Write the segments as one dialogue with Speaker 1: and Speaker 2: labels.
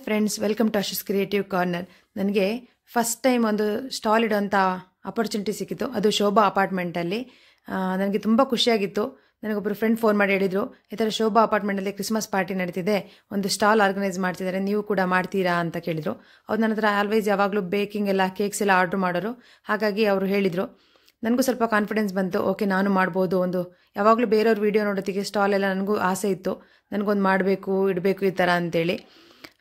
Speaker 1: Friends, welcome to Asha's creative corner. ನನಗೆ first time ಒಂದು stall ಇಡೋಂಥ ಅಪರ್ಚುನಿಟಿ ಸಿಕ್ಕಿತ್ತು. ಅದು ಶೋಭಾ ಅಪಾರ್ಟ್ಮೆಂಟಲ್ಲಿ. ನನಗೆ ತುಂಬ ಖುಷಿಯಾಗಿತ್ತು. ನನಗೊಬ್ಬರು ಫ್ರೆಂಡ್ ಫೋನ್ ಮಾಡಿ ಹೇಳಿದರು, ಈ ಥರ ಶೋಭಾ ಅಪಾರ್ಟ್ಮೆಂಟಲ್ಲಿ ಕ್ರಿಸ್ಮಸ್ ಪಾರ್ಟಿ ನಡೀತಿದೆ, ಒಂದು ಸ್ಟಾಲ್ ಆರ್ಗನೈಸ್ ಮಾಡ್ತಿದ್ದಾರೆ, ನೀವು ಕೂಡ ಮಾಡ್ತೀರಾ ಅಂತ ಕೇಳಿದರು. ಅವ್ರು ನನ್ನ ಹತ್ರ ಆಲ್ವೇಸ್ ಯಾವಾಗಲೂ ಬೇಕಿಂಗ್ ಎಲ್ಲ ಕೇಕ್ಸ್ ಎಲ್ಲ ಆರ್ಡ್ರ್ ಮಾಡೋರು. ಹಾಗಾಗಿ ಅವರು ಹೇಳಿದರು. ನನಗೂ ಸ್ವಲ್ಪ ಕಾನ್ಫಿಡೆನ್ಸ್ ಬಂತು. ಓಕೆ, ನಾನು ಮಾಡ್ಬೋದು. ಒಂದು ಯಾವಾಗಲೂ ಬೇರೆಯವ್ರ ವೀಡಿಯೋ ನೋಡೋದಕ್ಕೆ ಸ್ಟಾಲ್ ಎಲ್ಲ ನನಗೂ ಆಸೆ ಇತ್ತು, ನನಗೊಂದು ಮಾಡಬೇಕು, ಇಡಬೇಕು ಈ ಥರ ಅಂತೇಳಿ.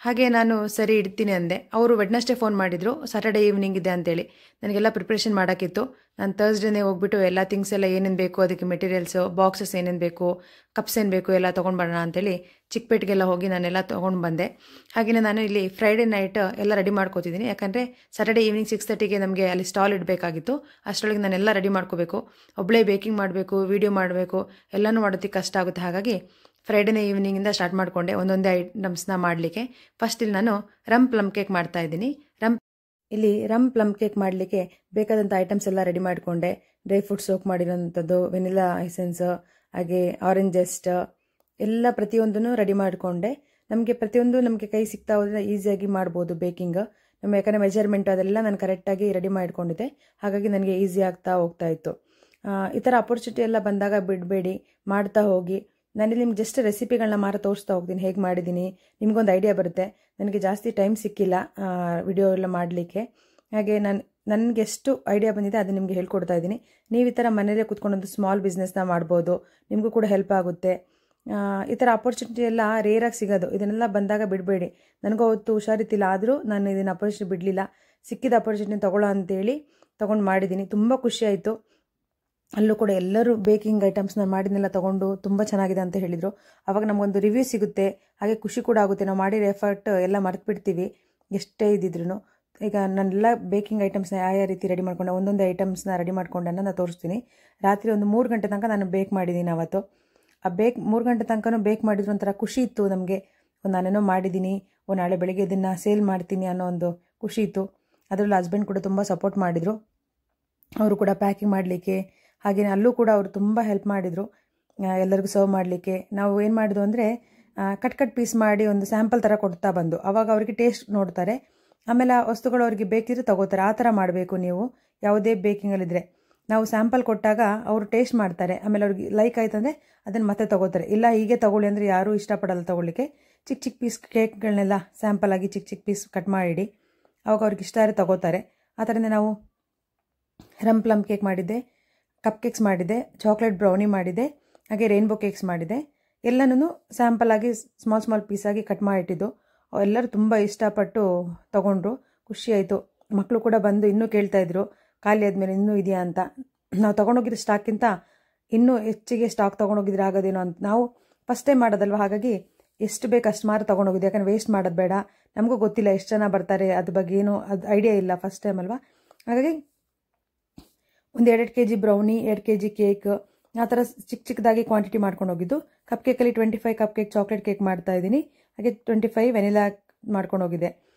Speaker 1: ಹಾಗೆ ನಾನು ಸರಿ ಇಡ್ತೀನಿ ಅಂದೆ. ಅವರು ವೆಡ್ನೆಸ್ಡೇ ಫೋನ್ ಮಾಡಿದರು, ಸ್ಯಾಟರ್ಡೇ ಈವ್ನಿಂಗ್ ಇದೆ ಅಂತೇಳಿ. ನನಗೆಲ್ಲ ಪ್ರಿಪ್ರೇಷನ್ ಮಾಡೋಕ್ಕಿತ್ತು. ನಾನು ಥರ್ಸ್ಡೇನೇ ಹೋಗ್ಬಿಟ್ಟು ಎಲ್ಲ ಥಿಂಗ್ಸ್ ಎಲ್ಲ ಏನೇನು ಬೇಕು, ಅದಕ್ಕೆ ಮೆಟೀರಿಯಲ್ಸು, ಬಾಕ್ಸಸ್ ಏನೇನು ಬೇಕು, ಕಪ್ಸ್ ಏನು ಬೇಕು ಎಲ್ಲ ತೊಗೊಂಡು ಬರೋಣ ಅಂತೇಳಿ ಚಿಕ್ಕಪೇಟೆಗೆಲ್ಲ ಹೋಗಿ ನಾನೆಲ್ಲ ತೊಗೊಂಡು ಬಂದೆ. ಹಾಗೆಯೇ ನಾನು ಇಲ್ಲಿ ಫ್ರೈಡೇ ನೈಟ್ ಎಲ್ಲ ರೆಡಿ ಮಾಡ್ಕೋತಿದ್ದೀನಿ. ಯಾಕಂದರೆ ಸ್ಯಾಟರ್ಡೇ ಈವ್ನಿಂಗ್ 6:30ಗೆ ನಮಗೆ ಅಲ್ಲಿ ಸ್ಟಾಲ್ ಇಡಬೇಕಾಗಿತ್ತು. ಅಷ್ಟರೊಳಗೆ ನಾನೆಲ್ಲ ರೆಡಿ ಮಾಡ್ಕೋಬೇಕು. ಒಬ್ಬಳೇ ಬೇಕಿಂಗ್ ಮಾಡಬೇಕು, ವೀಡಿಯೋ ಮಾಡಬೇಕು, ಎಲ್ಲನೂ ಮಾಡೋದಕ್ಕೆ ಕಷ್ಟ ಆಗುತ್ತೆ. ಹಾಗಾಗಿ ಫ್ರೈಡೇನೇ ಈವ್ನಿಂಗಿಂದ ಸ್ಟಾರ್ಟ್ ಮಾಡಿಕೊಂಡೆ ಒಂದೊಂದೇ ಐಟಮ್ಸ್ನ ಮಾಡಲಿಕ್ಕೆ. ಫಸ್ಟ್ ಇಲ್ಲಿ ನಾನು ರಮ್ ಪ್ಲಮ್ ಕೇಕ್ ಮಾಡ್ತಾ ಇದ್ದೀನಿ. ರಮ್ ಪ್ಲಮ್ ಕೇಕ್ ಮಾಡಲಿಕ್ಕೆ ಬೇಕಾದಂಥ ಐಟಮ್ಸ್ ಎಲ್ಲ ರೆಡಿ ಮಾಡಿಕೊಂಡೆ. ಡ್ರೈ ಫ್ರೂಟ್ ಸೋಕ್ ಮಾಡಿರೋಂಥದ್ದು, ವೆನಿಲಾ ಎಸೆನ್ಸ್, ಹಾಗೆ ಆರೆಂಜ್ ಜೆಸ್ಟ್ ಎಲ್ಲ ಪ್ರತಿಯೊಂದನ್ನು ರೆಡಿ ಮಾಡಿಕೊಂಡೆ. ನಮಗೆ ಕೈ ಸಿಗ್ತಾ ಹೋದರೆ ಈಸಿಯಾಗಿ ಮಾಡ್ಬೋದು ಬೇಕಿಂಗ್. ಯಾಕಂದರೆ ಮೆಜರ್ಮೆಂಟ್ ಅದೆಲ್ಲ ನಾನು ಕರೆಕ್ಟಾಗಿ ರೆಡಿ ಮಾಡಿಕೊಂಡಿದ್ದೆ. ಹಾಗಾಗಿ ನನಗೆ ಈಸಿ ಆಗ್ತಾ ಹೋಗ್ತಾ ಇತ್ತು. ಈ ಥರ ಅಪರ್ಚುನಿಟಿ ಎಲ್ಲ ಬಂದಾಗ ಬಿಡಬೇಡಿ, ಮಾಡ್ತಾ ಹೋಗಿ. ನಾನಿಲ್ಲಿ ನಿಮ್ಗೆ ಜಸ್ಟ್ ರೆಸಿಪಿಗಳನ್ನ ಮಾತ್ರ ತೋರಿಸ್ತಾ ಹೋಗ್ತೀನಿ, ಹೇಗೆ ಮಾಡಿದ್ದೀನಿ, ನಿಮಗೊಂದು ಐಡಿಯಾ ಬರುತ್ತೆ. ನನಗೆ ಜಾಸ್ತಿ ಟೈಮ್ ಸಿಕ್ಕಿಲ್ಲ ವಿಡಿಯೋ ಎಲ್ಲ ಮಾಡಲಿಕ್ಕೆ. ಹಾಗೆ ನನಗೆ ಎಷ್ಟು ಐಡಿಯಾ ಬಂದಿದೆ ಅದು ನಿಮಗೆ ಹೇಳ್ಕೊಡ್ತಾ ಇದ್ದೀನಿ. ನೀವು ಈ ಥರ ಮನೇಲೇ ಕೂತ್ಕೊಂಡೊಂದು ಸ್ಮಾಲ್ ಬಿಸ್ನೆಸ್ನ ಮಾಡ್ಬೋದು, ನಿಮಗೂ ಕೂಡ ಹೆಲ್ಪ್ ಆಗುತ್ತೆ. ಈ ಥರ ಅಪರ್ಚುನಿಟಿ ಎಲ್ಲ ರೇರಾಗಿ ಸಿಗೋದು. ಇದನ್ನೆಲ್ಲ ಬಂದಾಗ ಬಿಡಬೇಡಿ. ನನಗೂ ಅವತ್ತು ಹುಷಾರಿತ್ತಿಲ್ಲ, ಆದರೂ ನಾನು ಇದನ್ನು ಅಪರ್ಚುನಿಟಿ ಬಿಡಲಿಲ್ಲ. ಸಿಕ್ಕಿದ ಅಪರ್ಚುನಿಟಿ ತೊಗೊಳ್ಳೋ ಅಂತೇಳಿ ತೊಗೊಂಡು ಮಾಡಿದ್ದೀನಿ. ತುಂಬ ಖುಷಿಯಾಯಿತು. ಅಲ್ಲೂ ಕೂಡ ಎಲ್ಲರೂ ಬೇಕಿಂಗ್ ಐಟಮ್ಸ್ನ ಮಾಡಿದ್ನೆಲ್ಲ ತೊಗೊಂಡು ತುಂಬ ಚೆನ್ನಾಗಿದೆ ಅಂತ ಹೇಳಿದರು. ಆವಾಗ ನಮಗೊಂದು ರಿವ್ಯೂ ಸಿಗುತ್ತೆ, ಹಾಗೆ ಖುಷಿ ಕೂಡ ಆಗುತ್ತೆ. ನಾವು ಮಾಡಿರೋ ಎಫರ್ಟ್ ಎಲ್ಲ ಮರೆತುಬಿಡ್ತೀವಿ ಎಷ್ಟೇ ಇದ್ದಿದ್ರು. ಈಗ ನಾನೆಲ್ಲ ಬೇಕಿಂಗ್ ಐಟಮ್ಸ್ನ ಯಾವ ರೀತಿ ರೆಡಿ ಮಾಡ್ಕೊಂಡೆ, ಒಂದೊಂದೇ ಐಟಮ್ಸ್ನ ರೆಡಿ ಮಾಡ್ಕೊಂಡನ್ನು ನಾನು ತೋರಿಸ್ತೀನಿ. ರಾತ್ರಿ ಒಂದು 3 ಗಂಟೆ ತನಕ ನಾನು ಬೇಕ್ ಮಾಡಿದ್ದೀನಿ ಅವತ್ತು. 3 ಗಂಟೆ ತನಕನೂ ಬೇಕ್ ಮಾಡಿದ್ರು ಒಂಥರ ಖುಷಿ ಇತ್ತು ನಮಗೆ. ನಾನೇನೋ ಮಾಡಿದ್ದೀನಿ, ನಾಳೆ ಬೆಳಗ್ಗೆ ಇದನ್ನು ಸೇಲ್ ಮಾಡ್ತೀನಿ ಅನ್ನೋ ಒಂದು ಖುಷಿ ಇತ್ತು. ಅದರಲ್ಲಿ ಹಸ್ಬೆಂಡ್ ಕೂಡ ತುಂಬ ಸಪೋರ್ಟ್ ಮಾಡಿದರು. ಅವರು ಕೂಡ ಪ್ಯಾಕಿಂಗ್ ಮಾಡಲಿಕ್ಕೆ, ಹಾಗೆಯೇ ಅಲ್ಲೂ ಕೂಡ ಅವರು ತುಂಬ ಹೆಲ್ಪ್ ಮಾಡಿದರು ಎಲ್ಲರಿಗೂ ಸರ್ವ್ ಮಾಡಲಿಕ್ಕೆ. ನಾವು ಏನು ಮಾಡಿದ್ವು ಅಂದರೆ ಕಟ್ ಪೀಸ್ ಮಾಡಿ ಒಂದು ಸ್ಯಾಂಪಲ್ ಥರ ಕೊಡ್ತಾ ಬಂದು, ಆವಾಗ ಅವರಿಗೆ ಟೇಸ್ಟ್ ನೋಡ್ತಾರೆ. ಆಮೇಲೆ ಆ ವಸ್ತುಗಳು ಅವ್ರಿಗೆ ಬೇಕಿದ್ರೆ ತಗೋತಾರೆ. ಆ ಥರ ಮಾಡಬೇಕು ನೀವು ಯಾವುದೇ ಬೇಕಿಂಗಲ್ಲಿದ್ದರೆ. ನಾವು ಸ್ಯಾಂಪಲ್ ಕೊಟ್ಟಾಗ ಅವರು ಟೇಸ್ಟ್ ಮಾಡ್ತಾರೆ, ಆಮೇಲೆ ಅವ್ರಿಗೆ ಲೈಕ್ ಆಯ್ತಂದರೆ ಅದನ್ನು ಮತ್ತೆ ತಗೋತಾರೆ. ಇಲ್ಲ ಹೀಗೆ ತಗೊಳ್ಳಿ ಅಂದರೆ ಯಾರೂ ಇಷ್ಟಪಡಲ್ಲ ತಗೊಳ್ಳಿಕ್ಕೆ. ಚಿಕ್ಕ ಪೀಸ್ ಕೇಕ್ಗಳನ್ನೆಲ್ಲ ಸ್ಯಾಂಪಲ್ ಆಗಿ ಚಿಕ್ಕ ಪೀಸ್ ಕಟ್ ಮಾಡಿಡಿ, ಅವಾಗ ಅವ್ರಿಗೆ ಇಷ್ಟ ಆದರೆ ತಗೋತಾರೆ. ಆ ಥರನೇ ನಾವು ರಮ್ ಪ್ಲಮ್ ಕೇಕ್ ಮಾಡಿದ್ದೆ, ಕಪ್ ಕೇಕ್ಸ್ ಮಾಡಿದೆ, ಚಾಕ್ಲೇಟ್ ಬ್ರೌನಿ ಮಾಡಿದೆ, ಹಾಗೆ ರೈನ್ಬೋ ಕೇಕ್ಸ್ ಮಾಡಿದೆ. ಎಲ್ಲನೂ ಸ್ಯಾಂಪಲ್ ಆಗಿ ಸ್ಮಾಲ್ ಪೀಸಾಗಿ ಕಟ್ ಮಾಡಿಟ್ಟಿದ್ದು. ಎಲ್ಲರೂ ತುಂಬ ಇಷ್ಟಪಟ್ಟು ತೊಗೊಂಡ್ರು. ಖುಷಿಯಾಯಿತು. ಮಕ್ಕಳು ಕೂಡ ಬಂದು ಇನ್ನೂ ಕೇಳ್ತಾಯಿದ್ರು, ಖಾಲಿ ಆದಮೇಲೆ ಇನ್ನೂ ಇದೆಯಾ ಅಂತ. ನಾವು ತೊಗೊಂಡೋಗಿರೋ ಸ್ಟಾಕ್ಗಿಂತ ಇನ್ನೂ ಹೆಚ್ಚಿಗೆ ಸ್ಟಾಕ್ ತೊಗೊಂಡೋಗಿದ್ರೆ ಆಗೋದೇನೋ ಅಂತ. ನಾವು ಫಸ್ಟ್ ಟೈಮ್ ಮಾಡೋದಲ್ವ, ಹಾಗಾಗಿ ಎಷ್ಟು ಬೇಕು ಅಷ್ಟು ಮಾತ್ರ ತೊಗೊಂಡೋಗಿದ್ದೆ. ಯಾಕಂದರೆ ವೇಸ್ಟ್ ಮಾಡೋದು ಬೇಡ. ನಮಗೂ ಗೊತ್ತಿಲ್ಲ ಎಷ್ಟು ಜನ ಬರ್ತಾರೆ, ಅದ್ರ ಬಗ್ಗೆ ಏನೂ ಅದು ಐಡಿಯಾ ಇಲ್ಲ, ಫಸ್ಟ್ ಟೈಮ್ ಅಲ್ವಾ. ಹಾಗಾಗಿ ಒಂದು 2 kg ಬ್ರೌನಿ, 2 kg ಕೇಕ್, ಆ ಥರ ಚಿಕ್ಕದಾಗಿ ಕ್ವಾಂಟಿಟಿ ಮಾಡ್ಕೊಂಡು ಹೋಗಿದ್ದು. ಕಪ್ ಕೇಕಲ್ಲಿ 25 ಕಪ್ ಕೇಕ್ ಚಾಕ್ಲೇಟ್ ಕೇಕ್ ಮಾಡ್ತಾ ಇದ್ದೀನಿ, ಹಾಗೆ 25 ವೆನಿಲಾ ಮಾಡ್ಕೊಂಡು ಹೋಗಿದ್ದೆ.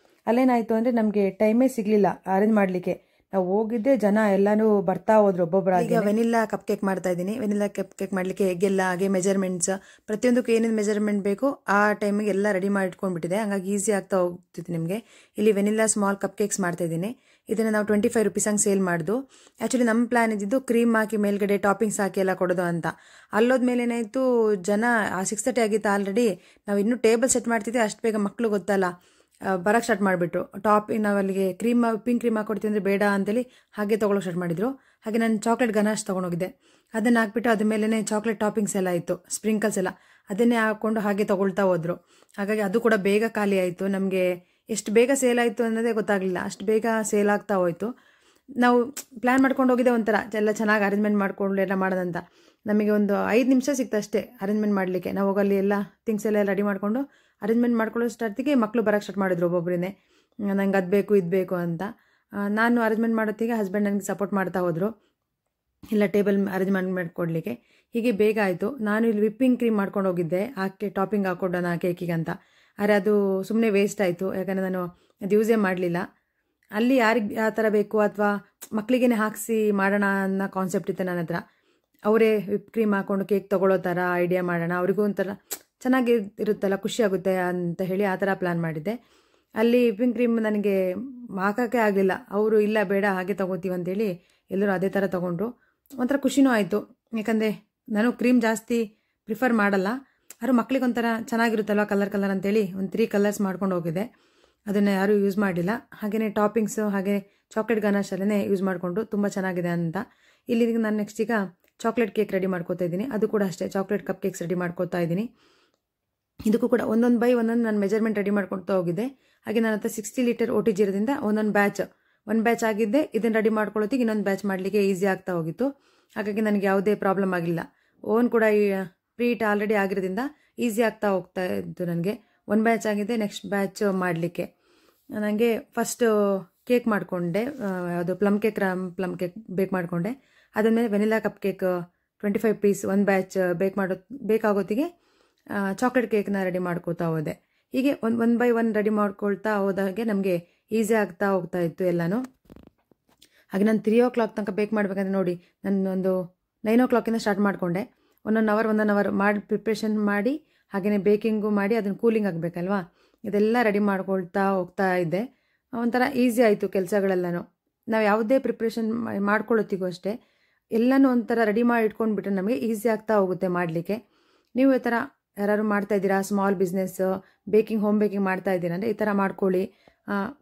Speaker 1: ಅಲ್ಲೇನಾಯಿತು ಅಂದರೆ ನಮಗೆ ಟೈಮೇ ಸಿಗಲಿಲ್ಲ ಅರೇಂಜ್ ಮಾಡಲಿಕ್ಕೆ. ನಾವು ಹೋಗಿದ್ದೆ, ಜನ ಎಲ್ಲನೂ ಬರ್ತಾ ಹೋದ್ರು ಒಬ್ಬೊಬ್ಬರಾಗಿ. ಈಗ ವೆನಿಲಾ ಕಪ್ ಕೇಕ್ ಮಾಡ್ತಾ ಇದ್ದೀನಿ. ವೆನಿಲಾ ಕಪ್ ಕೇಕ್ ಮಾಡಲಿಕ್ಕೆ ಎಗ್ಗೆಲ್ಲ, ಹಾಗೆ ಮೆಜರ್ಮೆಂಟ್ಸ್, ಪ್ರತಿಯೊಂದಕ್ಕೂ ಏನೇನು ಮೆಜರ್ಮೆಂಟ್ ಬೇಕು ಆ ಟೈಮಿಗೆ ಎಲ್ಲ ರೆಡಿ ಮಾಡಿಟ್ಕೊಂಡ್ಬಿಟ್ಟಿದೆ. ಹಂಗಾಗಿ ಈಸಿ ಆಗ್ತಾ ಹೋಗ್ತಿತ್ತು ನಿಮಗೆ. ಇಲ್ಲಿ ವೆನಿಲಾ ಸ್ಮಾಲ್ ಕಪ್ ಕೇಕ್ಸ್ ಮಾಡ್ತಾ ಇದ್ದೀನಿ. ಇದನ್ನು ನಾವು 25 ರೂಪೀಸ್ ಹಂಗೆ ಸೇಲ್ ಮಾಡಿದ್ದು. ಆ್ಯಕ್ಚುಲಿ ನಮ್ಮ ಪ್ಲ್ಯಾನ್ ಇದ್ದಿದ್ದು ಕ್ರೀಮ್ ಹಾಕಿ ಮೇಲ್ಗಡೆ ಟಾಪಿಂಗ್ಸ್ ಹಾಕಿ ಎಲ್ಲ ಕೊಡೋದು ಅಂತ. ಅಲ್ಲೋದ್ಮೇಲೆ ಏನಾಯಿತು, ಜನ 6:30 ಆಗಿತ್ತು ಆಲ್ರೆಡಿ. ನಾವು ಇನ್ನೂ ಟೇಬಲ್ ಸೆಟ್ ಮಾಡ್ತಿದ್ದೆ, ಅಷ್ಟು ಬೇಗ ಮಕ್ಕಳು ಗೊತ್ತಲ್ಲ ಬರೋಕ್ಕೆ ಸ್ಟಾರ್ಟ್ ಮಾಡಿಬಿಟ್ರು. ನಾವು ಅಲ್ಲಿಗೆ ವಿಪ್ಪಿಂಗ್ ಕ್ರೀಮ್ ಹಾಕೊಡ್ತೀವಿ ಅಂದರೆ ಬೇಡ ಅಂತೇಳಿ ಹಾಗೆ ತೊಗೊಳಕ್ಕೆ ಸ್ಟಾರ್ಟ್ ಮಾಡಿದರು. ಹಾಗೆ ನಾನು ಚಾಕ್ಲೇಟ್ ಗನಾಶ್ ತೊಗೊಂಡೋಗಿದ್ದೆ. ಅದನ್ನು ಹಾಕ್ಬಿಟ್ಟು ಅದ್ರ ಮೇಲೇ ಚಾಕ್ಲೇಟ್ ಟಾಪಿಂಗ್ಸ್ ಎಲ್ಲ ಇತ್ತು, ಸ್ಪ್ರಿಂಕಲ್ಸ್ ಎಲ್ಲ, ಅದನ್ನೇ ಹಾಕ್ಕೊಂಡು ಹಾಗೆ ತೊಗೊಳ್ತಾ ಹೋದರು. ಹಾಗಾಗಿ ಅದು ಕೂಡ ಬೇಗ ಖಾಲಿ ಆಯಿತು. ನಮಗೆ ಎಷ್ಟು ಬೇಗ ಸೇಲ್ ಆಯಿತು ಅನ್ನೋದೇ ಗೊತ್ತಾಗಲಿಲ್ಲ, ಅಷ್ಟು ಬೇಗ ಸೇಲ್ ಆಗ್ತಾ ಹೋಯಿತು. ನಾವು ಪ್ಲ್ಯಾನ್ ಮಾಡ್ಕೊಂಡು ಹೋಗಿದ್ದೆ ಒಂಥರ ಎಲ್ಲ ಚೆನ್ನಾಗಿ ಅರೇಂಜ್ಮೆಂಟ್ ಮಾಡ್ಕೊಂಡು ಎಲ್ಲ ಮಾಡೋದಂತ. ನಮಗೆ ಒಂದು 5 ನಿಮಿಷ ಸಿಕ್ತು ಅಷ್ಟೇ ಅರೇಂಜ್ಮೆಂಟ್ ಮಾಡಲಿಕ್ಕೆ. ನಾವು ಹೋಗಲ್ಲಿ ಎಲ್ಲ ಥಿಂಗ್ಸ್ ಎಲ್ಲ ರೆಡಿ ಮಾಡಿಕೊಂಡು ಅರೇಂಜ್ಮೆಂಟ್ ಮಾಡ್ಕೊಳ್ಳೋ ಸ್ಟಾರ್ಟಿಗೆ ಮಕ್ಕಳು ಬರೋಕ್ಕೆ ಸ್ಟಾರ್ಟ್ ಮಾಡಿದ್ರು ಒಬ್ಬೊಬ್ಬರೇ. ನಂಗೆ ಅದು ಬೇಕು ಇದು ಬೇಕು ಅಂತ. ನಾನು ಅರೇಂಜ್ಮೆಂಟ್ ಮಾಡೋತ್ತಿಗೆ ಹಸ್ಬೆಂಡ್ ನನಗೆ ಸಪೋರ್ಟ್ ಮಾಡ್ತಾ ಹೋದರು ಎಲ್ಲ ಟೇಬಲ್ ಅರೇಂಜ್ಮೆಂಟ್ ಮಾಡಿಕೊಡ್ಲಿಕ್ಕೆ. ಹೀಗೆ ಬೇಗ ಆಯಿತು. ನಾನು ಇಲ್ಲಿ ವಿಪ್ಪಿಂಗ್ ಕ್ರೀಮ್ ಮಾಡ್ಕೊಂಡು ಹೋಗಿದ್ದೆ, ಹಾಕಿ ಟಾಪಿಂಗ್ ಹಾಕ್ಕೊಡೋಣ ಕೇಕಿಗೆ ಅಂತ. ಆದರೆ ಅದು ಸುಮ್ಮನೆ ವೇಸ್ಟ್ ಆಯಿತು, ಯಾಕಂದರೆ ನಾನು ಅದು ಯೂಸೇ ಮಾಡಲಿಲ್ಲ. ಅಲ್ಲಿ ಯಾರಿಗೆ ಆ ಥರ ಬೇಕು ಅಥವಾ ಮಕ್ಕಳಿಗೇ ಹಾಕಿಸಿ ಮಾಡೋಣ ಅನ್ನೋ ಕಾನ್ಸೆಪ್ಟ್ ಇತ್ತು ನನ್ನ ಹತ್ರ. ಅವರೇ ವಿಪ್ ಕ್ರೀಮ್ ಹಾಕ್ಕೊಂಡು ಕೇಕ್ ತೊಗೊಳ್ಳೋ ಥರ ಐಡಿಯಾ ಮಾಡೋಣ, ಅವ್ರಿಗೂ ಒಂಥರ ಚೆನ್ನಾಗಿ ಇರುತ್ತಲ್ಲ, ಖುಷಿಯಾಗುತ್ತೆ ಅಂತ ಹೇಳಿ ಆ ಥರ ಪ್ಲ್ಯಾನ್ ಮಾಡಿದ್ದೆ. ಅಲ್ಲಿ ವಿಪ್ಪಿಂಗ್ ಕ್ರೀಮ್ ನನಗೆ ಹಾಕೋಕ್ಕೆ ಆಗಲಿಲ್ಲ. ಅವರು ಇಲ್ಲ ಬೇಡ ಹಾಗೆ ತೊಗೋತೀವಿ ಅಂತೇಳಿ ಎಲ್ಲರೂ ಅದೇ ಥರ ತೊಗೊಂಡ್ರು. ಒಂಥರ ಖುಷಿನೂ ಆಯಿತು. ಯಾಕಂದರೆ ನಾನು ಕ್ರೀಮ್ ಜಾಸ್ತಿ ಪ್ರಿಫರ್ ಮಾಡಲ್ಲ. ಆದರೂ ಮಕ್ಳಿಗೆ ಒಂಥರ ಚೆನ್ನಾಗಿರುತ್ತಲ್ವ ಕಲರ್ ಅಂತೇಳಿ ಒಂದು 3 ಕಲರ್ಸ್ ಮಾಡ್ಕೊಂಡು ಹೋಗಿದೆ. ಅದನ್ನು ಯಾರೂ ಯೂಸ್ ಮಾಡಿಲ್ಲ. ಹಾಗೆಯೇ ಟಾಪಿಂಗ್ಸು ಹಾಗೆ ಚಾಕ್ಲೇಟ್ ಗನಾಶಲ್ಲೇ ಯೂಸ್ ಮಾಡಿಕೊಂಡು ತುಂಬ ಚೆನ್ನಾಗಿದೆ ಅಂತ. ಇಲ್ಲಿ ನಾನು ನೆಕ್ಸ್ಟ್ ಈಗ ಚಾಕ್ಲೇಟ್ ಕೇಕ್ ರೆಡಿ ಮಾಡ್ಕೋತಾ ಇದ್ದೀನಿ. ಅದು ಕೂಡ ಅಷ್ಟೇ ಚಾಕ್ಲೇಟ್ ಕಪ್ ಕೇಕ್ಸ್ ರೆಡಿ ಮಾಡ್ಕೋತಾ ಇದ್ದೀನಿ. ಇದಕ್ಕೂ ಕೂಡ ಒಂದೊಂದು ಬೈ ಒಂದೊಂದು ನಾನು ಮೆಜರ್ಮೆಂಟ್ ರೆಡಿ ಮಾಡ್ಕೊಳ್ತಾ ಹೋಗಿದ್ದೆ. ಹಾಗೆ ನನ್ನ ಹತ್ರ 60 ಲೀಟರ್ OTG ಇರೋದ್ರಿಂದ ಒಂದೊಂದು ಬ್ಯಾಚ್ ಆಗಿದ್ದೆ. ಇದನ್ನು ರೆಡಿ ಮಾಡ್ಕೊಳ್ಳೋತ್ತಿಗೆ ಇನ್ನೊಂದು ಬ್ಯಾಚ್ ಮಾಡಲಿಕ್ಕೆ ಈಸಿ ಆಗ್ತಾ ಹೋಗಿತ್ತು. ಹಾಗಾಗಿ ನನಗೆ ಯಾವುದೇ ಪ್ರಾಬ್ಲಮ್ ಆಗಿಲ್ಲ. ಓವನ್ ಕೂಡ ಪ್ರೀಟ್ ಆಲ್ರೆಡಿ ಆಗಿರೋದ್ರಿಂದ ಈಸಿ ಆಗ್ತಾ ಹೋಗ್ತಾ ಇತ್ತು ನನಗೆ. ಒಂದು ಬ್ಯಾಚ್ ಆಗಿದೆ, ನೆಕ್ಸ್ಟ್ ಬ್ಯಾಚ್ ಮಾಡಲಿಕ್ಕೆ. ನನಗೆ ಫಸ್ಟ್ ಕೇಕ್ ಮಾಡಿಕೊಂಡೆ. ಯಾವುದು ಪ್ಲಮ್ ಕೇಕ್ ಬೇಕ್ ಮಾಡಿಕೊಂಡೆ. ಅದಾದಮೇಲೆ ವೆನಿಲಾ ಕಪ್ ಕೇಕ್ 25 ಪೀಸ್ ಒಂದು ಬ್ಯಾಚ್ ಬೇಕಾಗೋತ್ತಿಗೆ ಚಾಕ್ಲೇಟ್ ಕೇಕ್ನ ರೆಡಿ ಮಾಡ್ಕೋತಾ ಹೋದೆ. ಹೀಗೆ ಒನ್ ಬೈ ಒನ್ ರೆಡಿ ಮಾಡ್ಕೊಳ್ತಾ ಹೋದಾಗೆ ನಮಗೆ ಈಸಿ ಆಗ್ತಾ ಹೋಗ್ತಾ ಇತ್ತು ಎಲ್ಲನೂ. ಹಾಗೆ ನಾನು 3 o'clock ತನಕ ಬೇಕ್ ಮಾಡಬೇಕಂದ್ರೆ ನೋಡಿ, ನಾನೊಂದು 9 o'clock ಸ್ಟಾರ್ಟ್ ಮಾಡಿಕೊಂಡೆ. ಒಂದೊಂದು ಅವರ್ ಮಾಡಿ ಪ್ರಿಪ್ರೇಷನ್ ಮಾಡಿ ಹಾಗೆಯೇ ಬೇಕಿಂಗು ಮಾಡಿ ಅದನ್ನು ಕೂಲಿಂಗ್ ಆಗಬೇಕಲ್ವಾ, ಇದೆಲ್ಲ ರೆಡಿ ಮಾಡ್ಕೊಳ್ತಾ ಹೋಗ್ತಾ ಇದ್ದೆ. ಒಂಥರ ಈಸಿ ಆಯಿತು ಕೆಲಸಗಳೆಲ್ಲನೂ. ನಾವು ಯಾವುದೇ ಪ್ರಿಪ್ರೇಷನ್ ಮಾಡ್ಕೊಳ್ಳೋತ್ತಿಗೂ ಅಷ್ಟೇ ಎಲ್ಲನೂ ಒಂಥರ ರೆಡಿ ಮಾಡಿ ಇಟ್ಕೊಂಡ್ಬಿಟ್ರೆ ನಮಗೆ ಈಸಿ ಆಗ್ತಾ ಹೋಗುತ್ತೆ ಮಾಡಲಿಕ್ಕೆ. ನೀವು ಈ ಥರ ಯಾರು ಮಾಡ್ತಾ ಇದ್ದೀರಾ, ಸ್ಮಾಲ್ ಬಿಸ್ನೆಸ್ ಹೋಮ್ ಬೇಕಿಂಗ್ ಮಾಡ್ತಾ ಇದ್ದೀರಾ ಅಂದರೆ ಈ ಥರ ಮಾಡ್ಕೊಳ್ಳಿ.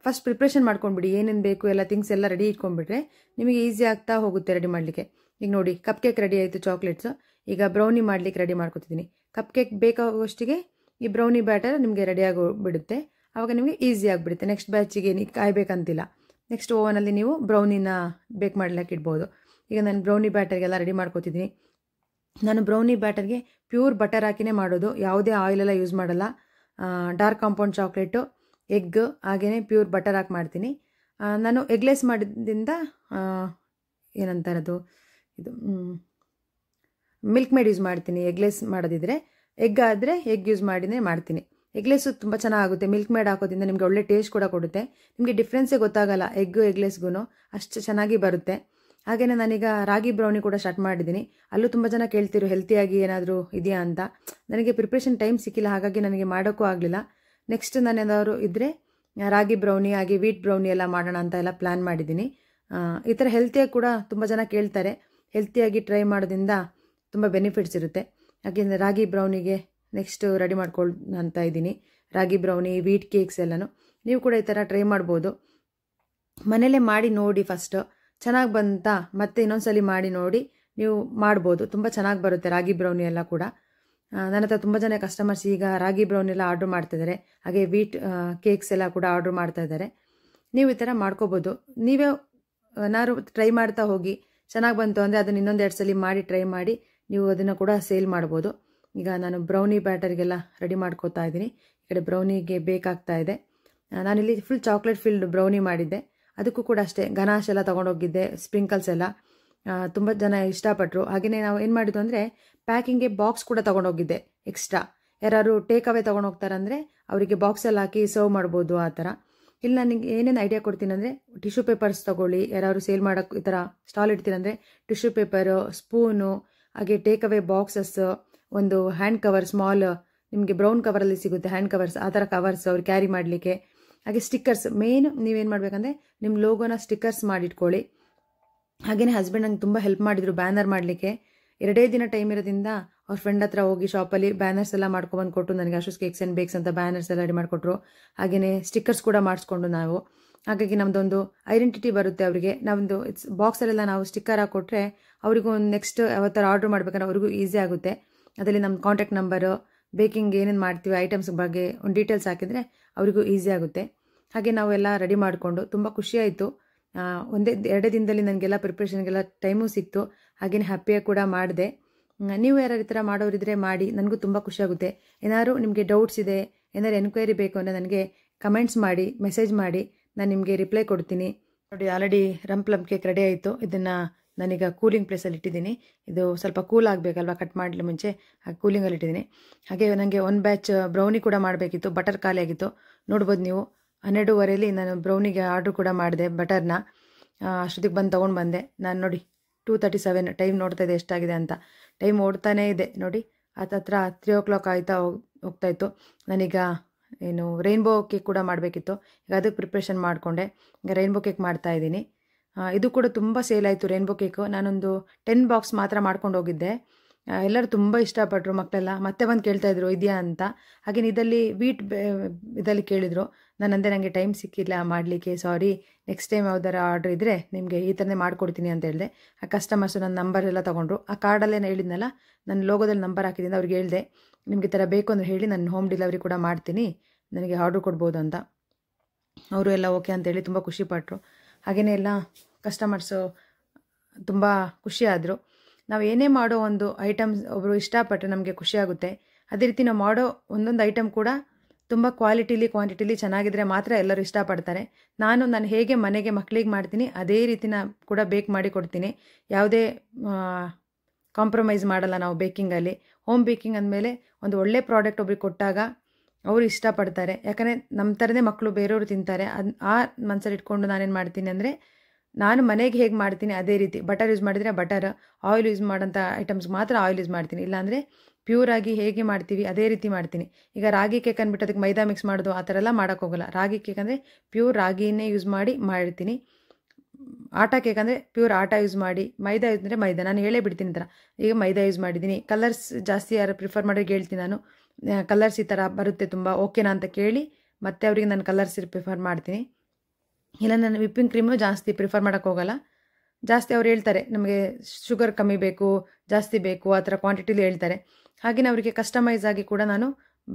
Speaker 1: ಫಸ್ಟ್ ಪ್ರಿಪ್ರೇಷನ್ ಮಾಡ್ಕೊಂಡ್ಬಿಡಿ, ಏನೇನು ಬೇಕು ಎಲ್ಲ ಥಿಂಗ್ಸ್ ಎಲ್ಲ ರೆಡಿ ಇಟ್ಕೊಂಡ್ಬಿಟ್ರೆ ನಿಮಗೆ ಈಸಿ ಆಗ್ತಾ ಹೋಗುತ್ತೆ ರೆಡಿ ಮಾಡಲಿಕ್ಕೆ. ಈಗ ನೋಡಿ ಕಪ್ ಕೇಕ್ ರೆಡಿ ಆಯಿತು, ಚಾಕ್ಲೇಟ್ಸು. ಈಗ ಬ್ರೌನಿ ಮಾಡಲಿಕ್ಕೆ ರೆಡಿ ಮಾಡ್ಕೊತಿದ್ದೀನಿ. ಕಪ್ ಕೇಕ್ ಬೇಕಾಗುವಷ್ಟಿಗೆ ಈ ಬ್ರೌನಿ ಬ್ಯಾಟರ್ ನಿಮಗೆ ರೆಡಿಯಾಗಿ ಬಿಡುತ್ತೆ. ಆವಾಗ ನಿಮಗೆ ಈಸಿ ಆಗಿಬಿಡುತ್ತೆ. ನೆಕ್ಸ್ಟ್ ಬ್ಯಾಚಿಗೆ ನೀವು ಕಾಯಬೇಕಂತಿಲ್ಲ. ನೆಕ್ಸ್ಟ್ ಓವನಲ್ಲಿ ನೀವು ಬ್ರೌನಿನ ಬೇಕ್ ಮಾಡ್ಲಿಕ್ಕೆ ಇಡ್ಬೋದು. ಈಗ ನಾನು ಬ್ರೌನಿ ಬ್ಯಾಟರ್ಗೆಲ್ಲ ರೆಡಿ ಮಾಡ್ಕೊತಿದ್ದೀನಿ. ನಾನು ಬ್ರೌನಿ ಬ್ಯಾಟರ್ಗೆ ಪ್ಯೂರ್ ಬಟರ್ ಹಾಕಿನೇ ಮಾಡೋದು, ಯಾವುದೇ ಆಯಿಲೆಲ್ಲ ಯೂಸ್ ಮಾಡಲ್ಲ. ಡಾರ್ಕ್ ಕಾಂಪೌಂಡ್ ಚಾಕ್ಲೇಟು, ಎಗ್ ಹಾಗೆಯೇ ಪ್ಯೂರ್ ಬಟರ್ ಹಾಕಿ ಮಾಡ್ತೀನಿ. ನಾನು ಎಗ್ಲೆಸ್ ಮಾಡಿದ್ರಿಂದ ಏನಂತಾರದು ಇದು ಮಿಲ್ಕ್ ಮೇಡ್ ಯೂಸ್ ಮಾಡ್ತೀನಿ. ಎಗ್ಲೆಸ್ ಮಾಡೋದಿದ್ರೆ ಎಗ್ ಆದರೆ ಎಗ್ ಯೂಸ್ ಮಾಡಿನೇ ಮಾಡ್ತೀನಿ. ಎಗ್ಲೆಸ್ಸು ತುಂಬ ಚೆನ್ನಾಗುತ್ತೆ. ಮಿಲ್ಕ್ ಮೇಡ್ ಹಾಕೋದ್ರಿಂದ ನಿಮಗೆ ಒಳ್ಳೆ ಟೇಸ್ಟ್ ಕೂಡ ಕೊಡುತ್ತೆ. ನಿಮಗೆ ಡಿಫ್ರೆನ್ಸೇ ಗೊತ್ತಾಗಲ್ಲ ಎಗ್ಲೆಸ್ಗೂ, ಅಷ್ಟು ಚೆನ್ನಾಗಿ ಬರುತ್ತೆ. ಹಾಗೆಯೇ ನಾನೀಗ ರಾಗಿ ಬ್ರೌನಿ ಕೂಡ ಸ್ಟಾರ್ಟ್ ಮಾಡಿದ್ದೀನಿ. ಅಲ್ಲೂ ತುಂಬ ಜನ ಕೇಳ್ತಿರು ಹೆಲ್ತಿಯಾಗಿ ಏನಾದರೂ ಇದೆಯಾ ಅಂತ. ನನಗೆ ಪ್ರಿಪ್ರೇಷನ್ ಟೈಮ್ ಸಿಕ್ಕಿಲ್ಲ, ಹಾಗಾಗಿ ನನಗೆ ಮಾಡೋಕ್ಕೂ ಆಗಲಿಲ್ಲ. ನೆಕ್ಸ್ಟ್ ನಾನು ಏನಾದರೂ ಇದ್ದರೆ ರಾಗಿ ಬ್ರೌನಿ ಹಾಗೆ ವೀಟ್ ಬ್ರೌನಿ ಎಲ್ಲ ಮಾಡೋಣ ಅಂತ ಎಲ್ಲ ಪ್ಲ್ಯಾನ್ ಮಾಡಿದ್ದೀನಿ. ಈ ಥರ ಹೆಲ್ತಿಯಾಗಿ ಕೂಡ ತುಂಬ ಜನ ಕೇಳ್ತಾರೆ. ಹೆಲ್ತಿಯಾಗಿ ಟ್ರೈ ಮಾಡೋದ್ರಿಂದ ತುಂಬ ಬೆನಿಫಿಟ್ಸ್ ಇರುತ್ತೆ. ಹಾಗೆಂದರೆ ರಾಗಿ ಬ್ರೌನಿಗೆ ನೆಕ್ಸ್ಟ್ ರೆಡಿ ಅಂತ ಇದ್ದೀನಿ. ರಾಗಿ ಬ್ರೌನಿ, ವೀಟ್ ಕೇಕ್ಸ್ ಎಲ್ಲನೂ ನೀವು ಕೂಡ ಈ ಥರ ಟ್ರೈ ಮಾಡ್ಬೋದು. ಮನೇಲೇ ಮಾಡಿ ನೋಡಿ, ಫಸ್ಟು ಚೆನ್ನಾಗಿ ಬಂತಾ ಮತ್ತೆ ಇನ್ನೊಂದ್ಸಲಿ ಮಾಡಿ ನೋಡಿ ನೀವು ಮಾಡ್ಬೋದು. ತುಂಬ ಚೆನ್ನಾಗಿ ಬರುತ್ತೆ ರಾಗಿ ಬ್ರೌನಿ ಎಲ್ಲ ಕೂಡ. ನನ್ನ ಹತ್ರ ತುಂಬ ಜನ ಕಸ್ಟಮರ್ಸ್ ಈಗ ರಾಗಿ ಬ್ರೌನಿ ಎಲ್ಲ ಆರ್ಡ್ರ್ ಮಾಡ್ತಾಯಿದ್ದಾರೆ. ಹಾಗೆ ವೀಟ್ ಕೇಕ್ಸ್ ಎಲ್ಲ ಕೂಡ ಆರ್ಡ್ರ್ ಮಾಡ್ತಾ ಇದ್ದಾರೆ. ನೀವು ಈ ಥರ ಮಾಡ್ಕೋಬೋದು. ನೀವೇ ಏನಾದ್ರು ಟ್ರೈ ಮಾಡ್ತಾ ಹೋಗಿ, ಚೆನ್ನಾಗಿ ಬಂತು ಅಂದರೆ ಅದನ್ನು ಇನ್ನೊಂದೆರಡು ಸಲ ಮಾಡಿ ಟ್ರೈ ಮಾಡಿ ನೀವು ಅದನ್ನು ಕೂಡ ಸೇಲ್ ಮಾಡ್ಬೋದು. ಈಗ ನಾನು ಬ್ರೌನಿ ಬ್ಯಾಟರ್ಗೆಲ್ಲ ರೆಡಿ ಮಾಡ್ಕೋತಾ ಇದ್ದೀನಿ. ಈ ಕಡೆ ಬ್ರೌನಿಗೆ ಬೇಕಾಗ್ತಾ ಇದೆ. ನಾನಿಲ್ಲಿ ಫುಲ್ ಚಾಕ್ಲೇಟ್ ಫಿಲ್ಡ್ ಬ್ರೌನಿ ಮಾಡಿದ್ದೆ. ಅದಕ್ಕೂ ಕೂಡ ಅಷ್ಟೇ ಗನಾಶ್ ಎಲ್ಲ ತೊಗೊಂಡೋಗಿದ್ದೆ, ಸ್ಪ್ರಿಂಕಲ್ಸ್ ಎಲ್ಲ ತುಂಬ ಜನ ಇಷ್ಟಪಟ್ಟರು. ಹಾಗೆಯೇ ನಾವು ಏನು ಮಾಡಿದ್ದು ಅಂದರೆ ಪ್ಯಾಕಿಂಗ್ಗೆ ಬಾಕ್ಸ್ ಕೂಡ ತೊಗೊಂಡೋಗಿದ್ದೆ ಎಕ್ಸ್ಟ್ರಾ. ಯಾರು ಟೇಕ್ ಅವೇ ತೊಗೊಂಡೋಗ್ತಾರಂದರೆ ಅವರಿಗೆ ಬಾಕ್ಸಲ್ಲಿ ಹಾಕಿ ಸರ್ವ್ ಮಾಡ್ಬೋದು ಆ ಥರ. ಇಲ್ಲಿ ನನಗೆ ಏನೇನು ಐಡಿಯಾ ಕೊಡ್ತೀನಿ ಅಂದರೆ ಟಿಶ್ಯೂ ಪೇಪರ್ಸ್ ತೊಗೊಳ್ಳಿ. ಯಾರು ಸೇಲ್ ಮಾಡೋಕ್ಕೆ ಈ ಥರ ಸ್ಟಾಲ್ ಇಡ್ತೀರಂದರೆ ಟಿಶ್ಯೂ ಪೇಪರು, ಸ್ಪೂನು, ಹಾಗೆ ಟೇಕ್ ಅವೇ ಬಾಕ್ಸಸ್, ಒಂದು ಹ್ಯಾಂಡ್ ಕವರ್ ಸ್ಮಾಲ್ ನಿಮಗೆ ಬ್ರೌನ್ ಕವರಲ್ಲಿ ಸಿಗುತ್ತೆ ಹ್ಯಾಂಡ್ ಕವರ್ಸ್, ಆ ಥರ ಕವರ್ಸ್ ಅವ್ರು ಕ್ಯಾರಿ ಮಾಡಲಿಕ್ಕೆ. ಹಾಗೆ ಸ್ಟಿಕ್ಕರ್ಸ್ ಮೇನ್ ನೀವೇನು ಮಾಡಬೇಕಂದ್ರೆ ನಿಮ್ಮ ಲೋಗೋನ ಸ್ಟಿಕ್ಕರ್ಸ್ ಮಾಡಿಟ್ಕೊಳ್ಳಿ. ಹಾಗೆಯೇ ಹಸ್ಬೆಂಡ್ ನಂಗೆ ತುಂಬ ಹೆಲ್ಪ್ ಮಾಡಿದರು ಬ್ಯಾನರ್ ಮಾಡಲಿಕ್ಕೆ. 2 ದಿನ ಟೈಮ್ ಇರೋದ್ರಿಂದ ಅವ್ರ ಫ್ರೆಂಡ್ ಹತ್ರ ಹೋಗಿ ಶಾಪಲ್ಲಿ ಬ್ಯಾನರ್ಸ್ ಎಲ್ಲ ಮಾಡ್ಕೊಂಬಂದು ಕೊಟ್ಟು ನನಗೆ ಆಶೂಸ್ ಕೇಕ್ಸ್ ಆ್ಯಂಡ್ ಬೇಕ್ಸ್ ಅಂತ ಬ್ಯಾನರ್ಸ್ ಎಲ್ಲ ರೆಡಿ ಮಾಡಿಕೊಟ್ರು. ಹಾಗೆಯೇ ಸ್ಟಿಕ್ಕರ್ಸ್ ಕೂಡ ಮಾಡಿಸ್ಕೊಂಡು ನಾವು, ಹಾಗಾಗಿ ನಮ್ಮದೊಂದು ಐಡೆಂಟಿಟಿ ಬರುತ್ತೆ ಅವರಿಗೆ. ನಾವೊಂದು ಬಾಕ್ಸಲ್ಲೆಲ್ಲ ನಾವು ಸ್ಟಿಕ್ಕರ್ ಹಾಕ್ಕೊಟ್ರೆ ಅವರಿಗೂ ಒಂದು ನೆಕ್ಸ್ಟ್ ಯಾವತ್ತರ ಆರ್ಡ್ರ್ ಮಾಡ್ಬೇಕಂದ್ರೆ ಅವ್ರಿಗೂ ಈಸಿ ಆಗುತ್ತೆ. ಅದರಲ್ಲಿ ನಮ್ಮ ಕಾಂಟ್ಯಾಕ್ಟ್ ನಂಬರು, ಬೇಕಿಂಗ್ ಏನೇನು ಮಾಡ್ತೀವಿ ಐಟಮ್ಸ್ ಬಗ್ಗೆ ಒಂದು ಡೀಟೇಲ್ಸ್ ಹಾಕಿದರೆ ಅವರಿಗೂ ಈಸಿ ಆಗುತ್ತೆ. ಹಾಗೆ ನಾವೆಲ್ಲ ರೆಡಿ ಮಾಡಿಕೊಂಡು ತುಂಬ ಖುಷಿಯಾಯಿತು. 1-2 ದಿನದಲ್ಲಿ ನನಗೆಲ್ಲ ಪ್ರಿಪ್ರೇಷನ್ಗೆಲ್ಲ ಟೈಮು ಸಿಕ್ತು. ಹಾಗೆಯೇ ಹ್ಯಾಪಿಯಾಗಿ ಕೂಡ ಮಾಡಿದೆ. ನೀವು ಯಾರು ಈ ಥರ ಮಾಡೋರಿದ್ರೆ ಮಾಡಿ, ನನಗೂ ತುಂಬ ಖುಷಿಯಾಗುತ್ತೆ. ಏನಾದ್ರು ನಿಮಗೆ ಡೌಟ್ಸ್ ಇದೆ, ಏನಾದ್ರು ಎನ್ಕ್ವೈರಿ ಬೇಕು ಅಂದರೆ ನನಗೆ ಕಮೆಂಟ್ಸ್ ಮಾಡಿ, ಮೆಸೇಜ್ ಮಾಡಿ, ನಾನು ನಿಮಗೆ ರಿಪ್ಲೈ ಕೊಡ್ತೀನಿ. ನೋಡಿ ಆಲ್ರೆಡಿ ಪ್ಲಮ್ ಕೇಕ್ ರೆಡಿ ಆಯಿತು. ಇದನ್ನು ನಾನೀಗ ಕೂಲಿಂಗ್ ಪ್ಲೇಸಲ್ಲಿ ಇಟ್ಟಿದ್ದೀನಿ. ಇದು ಸ್ವಲ್ಪ ಕೂಲ್ ಆಗಬೇಕಲ್ವ ಕಟ್ ಮಾಡಲಿ ಮುಂಚೆ, ಹಾಗೆ ಕೂಲಿಂಗಲ್ಲಿ ಇಟ್ಟಿದ್ದೀನಿ. ಹಾಗೆ ನನಗೆ ಒಂದು ಬ್ಯಾಚ್ ಬ್ರೌನಿ ಕೂಡ ಮಾಡಬೇಕಿತ್ತು, ಬಟರ್ ಖಾಲಿ ಆಗಿತ್ತು. ನೋಡ್ಬೋದು ನೀವು 12:15 ನಾನು ಬ್ರೌನಿಗೆ ಆರ್ಡ್ರ್ ಕೂಡ ಮಾಡಿದೆ ಬಟರ್ನ. ಅಷ್ಟೊತ್ತಿಗೆ ಬಂದು ತೊಗೊಂಡು ಬಂದೆ. ನಾನು ನೋಡಿ 2:37 ಟೈಮ್ ನೋಡ್ತಾ ಇದೆ ಎಷ್ಟಾಗಿದೆ ಅಂತ. ಟೈಮ್ ಓಡ್ತಾನೇ ಇದೆ ನೋಡಿ. ಹತ್ರ 3 o'clock ಹೋಗ್ತಾಯಿತ್ತು. ನಾನೀಗ ಏನು ರೈನ್ಬೋ ಕೇಕ್ ಕೂಡ ಮಾಡಬೇಕಿತ್ತು. ಈಗ ಅದಕ್ಕೆ ಪ್ರಿಪ್ರೇಷನ್ ಮಾಡಿಕೊಂಡೆ. ಈಗ ರೈನ್ಬೋ ಕೇಕ್ ಮಾಡ್ತಾಯಿದ್ದೀನಿ. ಇದು ಕೂಡ ತುಂಬ ಸೇಲ್ ಆಯಿತು ರೈನ್ಬೋ ಕೇಕು. ನಾನೊಂದು 10 ಬಾಕ್ಸ್ ಮಾತ್ರ ಮಾಡ್ಕೊಂಡು ಹೋಗಿದ್ದೆ. ಎಲ್ಲರೂ ತುಂಬ ಇಷ್ಟಪಟ್ಟರು ಮಕ್ಕಳೆಲ್ಲ. ಮತ್ತೆ ಬಂದು ಕೇಳ್ತಾಯಿದ್ರು ಇದೆಯಾ ಅಂತ. ಹಾಗೇನು ಇದರಲ್ಲಿ ಇದರಲ್ಲಿ ಕೇಳಿದರು. ನಾನಂದೆ ನನಗೆ ಟೈಮ್ ಸಿಕ್ಕಿಲ್ಲ ಮಾಡಲಿಕ್ಕೆ, ಸಾರಿ, ನೆಕ್ಸ್ಟ್ ಟೈಮ್ ಯಾವ್ದಾರ ಆರ್ಡ್ರ್ ಇದ್ದರೆ ನಿಮಗೆ ಈ ಥರನೇ ಮಾಡಿಕೊಡ್ತೀನಿ ಅಂತ ಹೇಳಿದೆ. ಆ ಕಸ್ಟಮರ್ಸು ನನ್ನ ನಂಬರ್ ಎಲ್ಲ ತೊಗೊಂಡ್ರು. ಆ ಕಾರ್ಡಲ್ಲೇ ಹೇಳಿದ್ನಲ್ಲ, ನನ್ನ ಲೋಗೋದಲ್ಲಿ ನಂಬರ್ ಹಾಕಿದ್ದೀನಿ. ಅವ್ರಿಗೆ ಹೇಳಿದೆ ನಿಮಗೆ ಈ ಥರ ಬೇಕು ಅಂದರೆ ಹೇಳಿ, ನಾನು ಹೋಮ್ ಡೆಲಿವರಿ ಕೂಡ ಮಾಡ್ತೀನಿ, ನನಗೆ ಆರ್ಡ್ರ್ ಕೊಡ್ಬೋದು ಅಂತ. ಅವರು ಎಲ್ಲ ಓಕೆ ಅಂತೇಳಿ ತುಂಬ ಖುಷಿಪಟ್ಟರು. ಹಾಗೆಯೇ ಎಲ್ಲ ಕಸ್ಟಮರ್ಸು ತುಂಬ ಖುಷಿಯಾದರು. ನಾವು ಏನೇ ಮಾಡೋ ಒಂದು ಐಟಮ್ಸ್ ಒಬ್ಬರು ಇಷ್ಟಪಟ್ಟರೆ ನಮಗೆ ಖುಷಿಯಾಗುತ್ತೆ. ಅದೇ ರೀತಿ ನಾವು ಮಾಡೋ ಒಂದೊಂದು ಐಟಮ್ ಕೂಡ ತುಂಬ ಕ್ವಾಂಟಿಟಿಲಿ ಚೆನ್ನಾಗಿದ್ರೆ ಮಾತ್ರ ಎಲ್ಲರೂ ಇಷ್ಟಪಡ್ತಾರೆ. ನಾನು ಹೇಗೆ ಮನೆಗೆ ಮಕ್ಕಳಿಗೆ ಮಾಡ್ತೀನಿ ಅದೇ ರೀತಿನ ಕೂಡ ಬೇಕ್ ಮಾಡಿ ಕೊಡ್ತೀನಿ. ಯಾವುದೇ ಕಾಂಪ್ರಮೈಸ್ ಮಾಡಲ್ಲ ನಾವು ಬೇಕಿಂಗಲ್ಲಿ. ಹೋಮ್ ಬೇಕಿಂಗ್ ಅಂದಮೇಲೆ ಒಂದು ಒಳ್ಳೆ ಪ್ರಾಡಕ್ಟ್ ಒಬ್ರಿಗೆ ಕೊಟ್ಟಾಗ ಅವರು ಇಷ್ಟಪಡ್ತಾರೆ. ಯಾಕಂದರೆ ನಮ್ಮ ಥರನೇ ಮಕ್ಕಳು ಬೇರೆಯವರು ತಿಂತಾರೆ. ಆ ಮನಸ್ಸಲ್ಲಿ ಇಟ್ಕೊಂಡು ನಾನೇನು ಮಾಡ್ತೀನಿ ಅಂದರೆ, ನಾನು ಮನೆಗೆ ಹೇಗೆ ಮಾಡ್ತೀನಿ ಅದೇ ರೀತಿ. ಬಟರ್ ಯೂಸ್ ಮಾಡಿದರೆ ಬಟರ್, ಆಯಿಲ್ ಯೂಸ್ ಮಾಡೋಂಥ ಐಟಮ್ಸ್ಗೆ ಮಾತ್ರ ಆಯಿಲ್ ಯೂಸ್ ಮಾಡ್ತೀನಿ. ಇಲ್ಲಾಂದರೆ ಪ್ಯೂರಾಗಿ ಹೇಗೆ ಮಾಡ್ತೀವಿ ಅದೇ ರೀತಿ ಮಾಡ್ತೀನಿ. ಈಗ ರಾಗಿ ಕೇಕ್ ಅಂದ್ಬಿಟ್ಟು ಅದಕ್ಕೆ ಮೈದಾ ಮಿಕ್ಸ್ ಮಾಡೋದು ಆ ಥರ ಎಲ್ಲ ಮಾಡೋಕ್ಕೋಗಲ್ಲ. ರಾಗಿ ಕೇಕ್ ಅಂದರೆ ಪ್ಯೂರ್ ರಾಗಿನೇ ಯೂಸ್ ಮಾಡಿರ್ತೀನಿ. ಆಟ ಕೇಕ್ ಅಂದರೆ ಪ್ಯೂರ್ ಆಟ ಯೂಸ್ ಮಾಡಿ, ಮೈದಾ ಯೂಸ್ ಅಂದರೆ ಮೈದಾ. ನಾನು ಹೇಳೇ ಬಿಡ್ತೀನಿ ಈ ಥರ. ಈಗ ಮೈದಾ ಯೂಸ್ ಮಾಡಿದ್ದೀನಿ. ಕಲರ್ಸ್ ಜಾಸ್ತಿ ಯಾರು ಪ್ರಿಫರ್ ಮಾಡೋರಿಗೆ ಹೇಳ್ತೀನಿ ನಾನು, ಕಲರ್ಸ್ ಈ ಥರ ಬರುತ್ತೆ ತುಂಬ ಓಕೆನಾ ಅಂತ ಕೇಳಿ ಮತ್ತೆ ಅವರಿಗೆ ನಾನು ಕಲರ್ಸ್ ಪ್ರಿಫರ್ ಮಾಡ್ತೀನಿ. ಇಲ್ಲ ನಾನು ವಿಪ್ಪಿಂಗ್ ಕ್ರೀಮು ಜಾಸ್ತಿ ಪ್ರಿಫರ್ ಮಾಡೋಕ್ಕೋಗಲ್ಲ. ಜಾಸ್ತಿ ಅವ್ರು ಹೇಳ್ತಾರೆ ನಮಗೆ ಶುಗರ್ ಕಮ್ಮಿ ಬೇಕು, ಜಾಸ್ತಿ ಬೇಕು, ಆ ಥರ ಕ್ವಾಂಟಿಟಿಲಿ ಹೇಳ್ತಾರೆ. ಹಾಗೆಯೇ ಅವರಿಗೆ ಕಸ್ಟಮೈಸ್ ಆಗಿ ಕೂಡ ನಾನು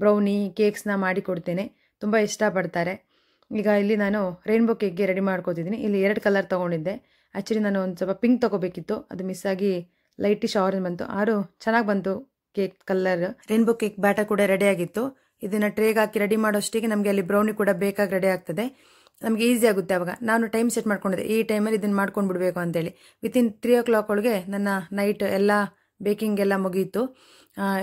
Speaker 1: ಬ್ರೌನಿ ಕೇಕ್ಸ್ನ ಮಾಡಿ ಕೊಡ್ತೇನೆ. ತುಂಬ ಇಷ್ಟಪಡ್ತಾರೆ. ಈಗ ಇಲ್ಲಿ ನಾನು ರೈನ್ಬೋ ಕೇಕ್ಗೆ ರೆಡಿ ಮಾಡ್ಕೋತಿದ್ದೀನಿ. ಇಲ್ಲಿ 2 ಕಲರ್ ತೊಗೊಂಡಿದ್ದೆ. ಆ್ಯಕ್ಚುಲಿ ನಾನು ಒಂದು ಸ್ವಲ್ಪ ಪಿಂಕ್ ತೊಗೋಬೇಕಿತ್ತು, ಅದು ಮಿಸ್ ಆಗಿ ಲೈಟಿಶ್ ಆರೆಂಜ್ ಬಂತು. ಆದರೂ ಚೆನ್ನಾಗಿ ಬಂತು cake colour. Rainbow cake batter ಕೂಡ ರೆಡಿಯಾಗಿತ್ತು. ಇದನ್ನು ಟ್ರೇಗೆ ಹಾಕಿ ರೆಡಿ ಮಾಡೋಷ್ಟಿಗೆ ನಮಗೆ ಅಲ್ಲಿ ಬ್ರೌನಿ ಕೂಡ ಬೇಕಾಗಿ ರೆಡಿ ಆಗ್ತದೆ. ನಮಗೆ ಈಸಿ ಆಗುತ್ತೆ. ಆವಾಗ ನಾನು ಟೈಮ್ ಸೆಟ್ ಮಾಡ್ಕೊಂಡಿದ್ದೆ, ಈ ಟೈಮಲ್ಲಿ ಇದನ್ನು ಮಾಡ್ಕೊಂಡು ಬಿಡಬೇಕು ಅಂತೇಳಿ. ವಿತಿನ್ 3 o'clock ಒಳಗೆ ನನ್ನ ನೈಟ್ ಎಲ್ಲ ಬೇಕಿಂಗ್ ಎಲ್ಲ ಮುಗಿಯಿತು.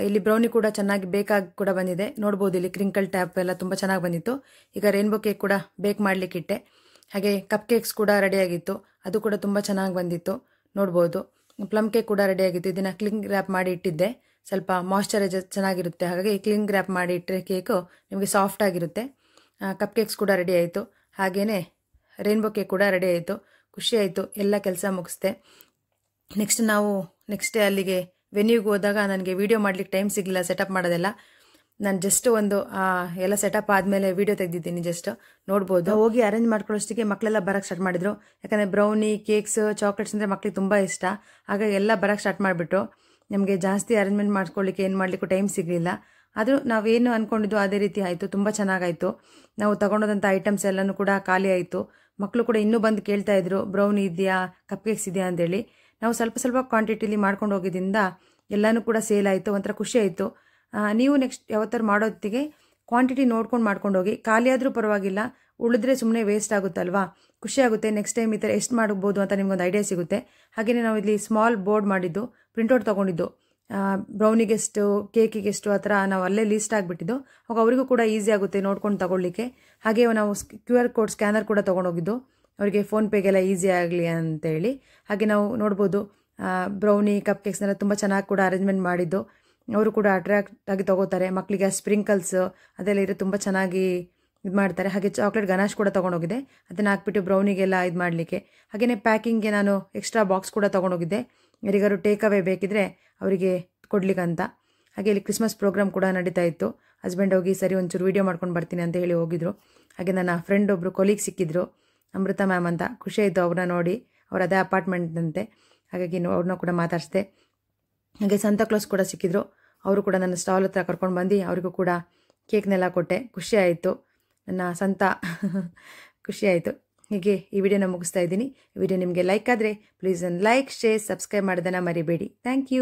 Speaker 1: ಇಲ್ಲಿ ಬ್ರೌನಿ ಕೂಡ ಚೆನ್ನಾಗಿ ಬೇಕಾಗಿ ಕೂಡ ಬಂದಿದೆ. ನೋಡ್ಬೋದು ಇಲ್ಲಿ ಕ್ರಿಂಕಲ್ ಟ್ಯಾಪ್ ಎಲ್ಲ ತುಂಬ ಚೆನ್ನಾಗಿ ಬಂದಿತ್ತು. ಈಗ ರೈನ್ಬೋ ಕೇಕ್ ಕೂಡ ಬೇಕ್ ಮಾಡಲಿಕ್ಕೆ ಇಟ್ಟೆ. ಹಾಗೆ ಕಪ್ ಕೇಕ್ಸ್ ಕೂಡ ರೆಡಿಯಾಗಿತ್ತು, ಅದು ಕೂಡ ತುಂಬ ಚೆನ್ನಾಗಿ ಬಂದಿತ್ತು. ನೋಡ್ಬೋದು ಪ್ಲಮ್ ಕೇಕ್ ಕೂಡ ರೆಡಿಯಾಗಿತ್ತು. ಇದನ್ನು ಕ್ಲಿಂಗ್ ರ್ಯಾಪ್ ಮಾಡಿ ಇಟ್ಟಿದ್ದೆ. ಸ್ವಲ್ಪ ಮಾಯ್ಶ್ಚರೈಸರ್ ಚೆನ್ನಾಗಿರುತ್ತೆ, ಹಾಗಾಗಿ ಕ್ಲಿಂಗ್ ರ್ಯಾಪ್ ಮಾಡಿ ಇಟ್ಟರೆ ಕೇಕು ನಿಮಗೆ ಸಾಫ್ಟ್ ಆಗಿರುತ್ತೆ. ಕಪ್ ಕೇಕ್ಸ್ ಕೂಡ ರೆಡಿ ಆಯಿತು. ಹಾಗೆಯೇ ರೈನ್ಬೋ ಕೇಕ್ ಕೂಡ ರೆಡಿ ಆಯಿತು. ಖುಷಿ ಆಯಿತು, ಎಲ್ಲ ಕೆಲಸ ಮುಗಿಸ್ದೆ. ನೆಕ್ಸ್ಟ್ ಅಲ್ಲಿಗೆ ವೆನ್ಯೂಗೆ ಹೋದಾಗ ನನಗೆ ವೀಡಿಯೋ ಮಾಡಲಿಕ್ಕೆ ಟೈಮ್ ಸಿಗಲಿಲ್ಲ, ಸೆಟಪ್ ಮಾಡೋದೆಲ್ಲ. ನಾನು ಜಸ್ಟ್ ಒಂದು ಎಲ್ಲ ಸೆಟಪ್ ಆದಮೇಲೆ ವೀಡಿಯೋ ತೆಗೆದಿದ್ದೀನಿ. ಜಸ್ಟ್ ನೋಡ್ಬೋದು. ಹೋಗಿ ಅರೇಂಜ್ ಮಾಡ್ಕೊಳ್ಳೋಷ್ಟಿಗೆ ಮಕ್ಕಳೆಲ್ಲ ಬರೋಕ್ಕೆ ಸ್ಟಾರ್ಟ್ ಮಾಡಿದ್ರು. ಯಾಕಂದರೆ ಬ್ರೌನಿ ಕೇಕ್ಸ್ ಚಾಕ್ಲೇಟ್ಸ್ ಅಂದರೆ ಮಕ್ಕಳಿಗೆ ತುಂಬ ಇಷ್ಟ. ಹಾಗಾಗಿ ಎಲ್ಲ ಬರೋಕ್ಕೆ ಸ್ಟಾರ್ಟ್ ಮಾಡಿಬಿಟ್ರು. ನಮಗೆ ಜಾಸ್ತಿ ಅರೇಂಜ್ಮೆಂಟ್ ಮಾಡ್ಕೊಳ್ಳಿಕ್ಕೆ ಏನು ಮಾಡಲಿಕ್ಕೂ ಟೈಮ್ ಸಿಗಲಿಲ್ಲ. ಆದರೂ ನಾವೇನು ಅಂದ್ಕೊಂಡಿದ್ದು ಅದೇ ರೀತಿ ಆಯಿತು. ತುಂಬ ಚೆನ್ನಾಗಾಯಿತು. ನಾವು ತೊಗೊಂಡೋದಂಥ ಐಟಮ್ಸ್ ಎಲ್ಲನೂ ಕೂಡ ಖಾಲಿ ಆಯಿತು. ಮಕ್ಕಳು ಕೂಡ ಇನ್ನೂ ಬಂದು ಕೇಳ್ತಾಯಿದ್ರು ಬ್ರೌನಿ ಇದೆಯಾ, ಕಪ್ ಕೇಕ್ಸ್ ಇದೆಯಾ ಅಂತೇಳಿ. ನಾವು ಸ್ವಲ್ಪ ಕ್ವಾಂಟಿಟಿಲಿ ಮಾಡ್ಕೊಂಡು ಹೋಗಿದ್ದರಿಂದ ಎಲ್ಲನೂ ಕೂಡ ಸೇಲ್ ಆಯಿತು. ಒಂಥರ ಖುಷಿ ಆಯಿತು. ನೀವು ನೆಕ್ಸ್ಟ್ ಯಾವತ್ತಾರು ಮಾಡೋತ್ತಿಗೆ ಕ್ವಾಂಟಿಟಿ ನೋಡ್ಕೊಂಡು ಮಾಡ್ಕೊಂಡು ಹೋಗಿ. ಖಾಲಿ ಆದರೂ ಪರವಾಗಿಲ್ಲ, ಉಳಿದ್ರೆ ಸುಮ್ಮನೆ ವೇಸ್ಟ್ ಆಗುತ್ತಲ್ವಾ. ಖುಷಿ ಆಗುತ್ತೆ. ನೆಕ್ಸ್ಟ್ ಟೈಮ್ ಈ ಥರ ಎಷ್ಟು ಮಾಡ್ಬೋದು ಅಂತ ನಿಮ್ಗೊಂದು ಐಡಿಯಾ ಸಿಗುತ್ತೆ. ಹಾಗೆಯೇ ನಾವು ಇಲ್ಲಿ ಸ್ಮಾಲ್ ಬೋರ್ಡ್ ಮಾಡಿದ್ದು, ಪ್ರಿಂಟೌಟ್ ತೊಗೊಂಡಿದ್ದು, ಬ್ರೌನಿಗೆಷ್ಟು ಕೇಕಿಗೆಷ್ಟು ಆ ಥರ ನಾವು ಅಲ್ಲೇ ಲೀಸ್ಟ್ ಆಗಿಬಿಟ್ಟಿದ್ದು. ಅವಾಗ ಅವರಿಗೂ ಕೂಡ ಈಸಿ ಆಗುತ್ತೆ ನೋಡ್ಕೊಂಡು ತಗೊಳ್ಳಿಕ್ಕೆ. ಹಾಗೆ ನಾವು QR ಕೋಡ್ ಸ್ಕ್ಯಾನರ್ ಕೂಡ ತೊಗೊಂಡೋಗಿದ್ದು, ಅವರಿಗೆ ಫೋನ್ಪೇಗೆಲ್ಲ ಈಸಿ ಆಗಲಿ ಅಂತೇಳಿ. ಹಾಗೆ ನಾವು ನೋಡ್ಬೋದು ಬ್ರೌನಿ ಕಪ್ ಕೇಕ್ಸ್ನೆಲ್ಲ ತುಂಬ ಚೆನ್ನಾಗಿ ಕೂಡ ಅರೇಂಜ್ಮೆಂಟ್ ಮಾಡಿದ್ದು. ಅವರು ಕೂಡ ಅಟ್ರಾಕ್ಟ್ ಆಗಿ ತೊಗೋತಾರೆ. ಮಕ್ಕಳಿಗೆ ಸ್ಪ್ರಿಂಕಲ್ಸ್ ಅದೆಲ್ಲ ಇರೋ ತುಂಬ ಚೆನ್ನಾಗಿ ಇದು ಮಾಡ್ತಾರೆ. ಹಾಗೆ ಚಾಕ್ಲೇಟ್ ಗನಾಶ್ ಕೂಡ ತೊಗೊಂಡೋಗಿದ್ದೆ, ಅದನ್ನು ಹಾಕ್ಬಿಟ್ಟು ಬ್ರೌನಿಗೆಲ್ಲ ಇದು ಮಾಡಲಿಕ್ಕೆ. ಹಾಗೆಯೇ ಪ್ಯಾಕಿಂಗ್ಗೆ ನಾನು ಎಕ್ಸ್ಟ್ರಾ ಬಾಕ್ಸ್ ಕೂಡ ತೊಗೊಂಡೋಗಿದ್ದೆ, ಯಾರಿಗಾರು ಟೇಕ್ ಅವೇ ಬೇಕಿದ್ರೆ ಅವರಿಗೆ ಕೊಡ್ಲಿಕ್ಕಂತ. ಹಾಗೆ ಇಲ್ಲಿ ಕ್ರಿಸ್ಮಸ್ ಪ್ರೋಗ್ರಾಮ್ ಕೂಡ ನಡೀತಾ ಇತ್ತು. ಹಸ್ಬೆಂಡ್ ಹೋಗಿ ಸರಿ ಒಂಚೂರು ವೀಡಿಯೋ ಮಾಡ್ಕೊಂಡು ಬರ್ತೀನಿ ಅಂತ ಹೇಳಿ ಹೋಗಿದ್ರು. ಹಾಗೆ ನನ್ನ ಫ್ರೆಂಡ್ ಒಬ್ಬರು ಕೊಲೀಗ್ ಸಿಕ್ಕಿದ್ರು, ಅಮೃತ ಮ್ಯಾಮ್ ಅಂತ. ಖುಷಿ ಆಯಿತು ಅವ್ರನ್ನ ನೋಡಿ. ಅವ್ರು ಅದೇ ಅಪಾರ್ಟ್ಮೆಂಟ್ನಂತೆ, ಹಾಗಾಗಿ ಅವ್ರನ್ನ ಕೂಡ ಮಾತಾಡಿಸ್ದೆ. ಹಾಗೆ ಸಂತಾಕ್ಲಾಸ್ ಕೂಡ ಸಿಕ್ಕಿದ್ರು. ಅವರು ಕೂಡ ನನ್ನ ಸ್ಟಾಲ್ ಹತ್ರ ಕರ್ಕೊಂಡು ಬಂದು ಅವರಿಗೂ ಕೂಡ ಕೇಕ್ನೆಲ್ಲ ಕೊಟ್ಟೆ. ಖುಷಿ ಆಯಿತು. ನನ್ನ ಸಂತ ಖುಷಿ ಆಯಿತು. ಹೀಗೆ ಈ ವಿಡಿಯೋನ ಮುಗಿಸ್ತಾ ಇದ್ದೀನಿ. ಈ ವಿಡಿಯೋ ನಿಮಗೆ ಲೈಕ್ ಆದರೆ ಪ್ಲೀಸ್ ಒಂದು ಲೈಕ್, ಶೇರ್, ಸಬ್ಸ್ಕ್ರೈಬ್ ಮಾಡೋದನ್ನು ಮರಿಬೇಡಿ. Thank you.